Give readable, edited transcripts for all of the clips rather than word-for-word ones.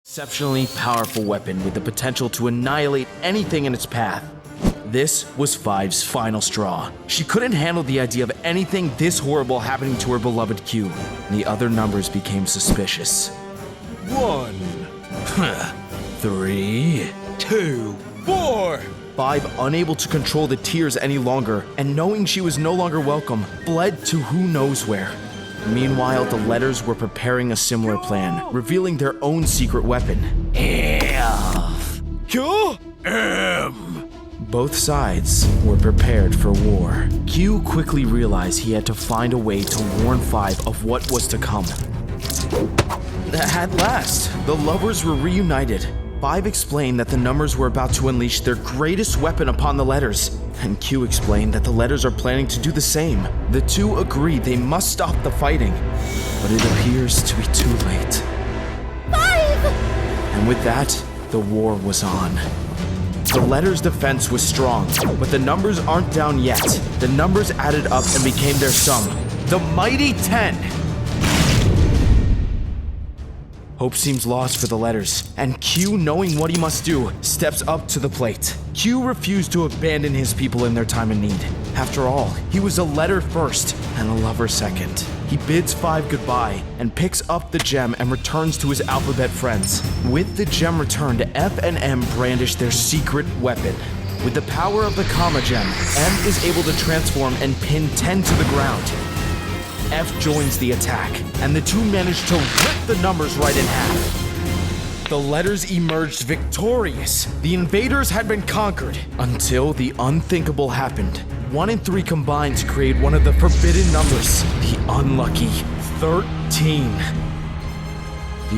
Exceptionally powerful weapon with the potential to annihilate anything in its path. This was Five's final straw. She couldn't handle the idea of anything this horrible happening to her beloved Q. The other numbers became suspicious. 1, 3, 2, 4. Five, unable to control the tears any longer, and knowing she was no longer welcome, fled to who knows where. Meanwhile, the letters were preparing a similar plan, revealing their own secret weapon. F. Q? M. Both sides were prepared for war. Q quickly realized he had to find a way to warn Five of what was to come. At last, the lovers were reunited. Five explained that the numbers were about to unleash their greatest weapon upon the letters, and Q explained that the letters are planning to do the same. The two agreed they must stop the fighting, but it appears to be too late. Five! And with that, the war was on. The letters' defense was strong, but the numbers aren't down yet. The numbers added up and became their sum, the mighty 10. Hope seems lost for the letters, and Q, knowing what he must do, steps up to the plate. Q refused to abandon his people in their time of need. After all, he was a letter first and a lover second. He bids Five goodbye and picks up the gem and returns to his alphabet friends. With the gem returned, F and M brandish their secret weapon. With the power of the comma gem, M is able to transform and pin 10 to the ground. F joins the attack, and the two manage to rip the numbers right in half. The letters emerged victorious. The invaders had been conquered, until the unthinkable happened. 1 and 3 combined to create one of the forbidden numbers, the unlucky 13.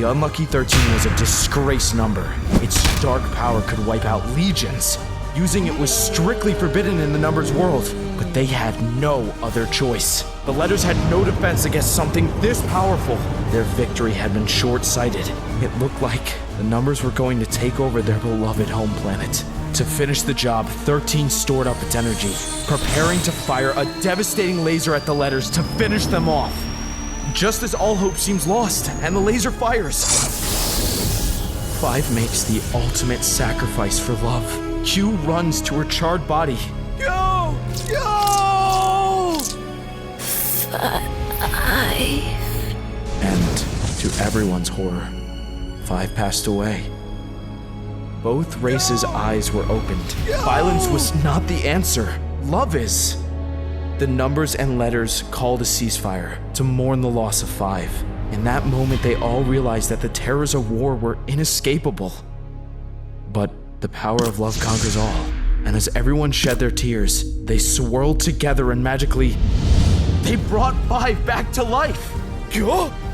The unlucky 13 was a disgrace number. Its dark power could wipe out legions. Using it was strictly forbidden in the numbers world, but they had no other choice. The letters had no defense against something this powerful. Their victory had been short-sighted. It looked like the numbers were going to take over their beloved home planet. To finish the job, 13 stored up its energy, preparing to fire a devastating laser at the letters to finish them off. Just as all hope seems lost, and the laser fires, Five makes the ultimate sacrifice for love. Q runs to her charred body. Go! Go! Five. And to everyone's horror, Five passed away. Both races' eyes were opened. Violence was not the answer. Love is. The numbers and letters called a ceasefire to mourn the loss of Five. In that moment, they all realized that the terrors of war were inescapable. But the power of love conquers all. And as everyone shed their tears, they swirled together and magically, they brought Five back to life.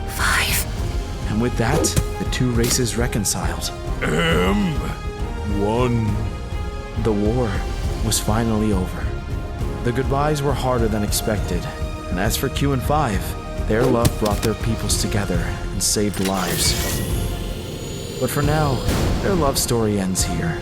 Five. And with that, the two races reconciled. One. The war was finally over. The goodbyes were harder than expected. And as for Q and Five, their love brought their peoples together and saved lives. But for now, their love story ends here.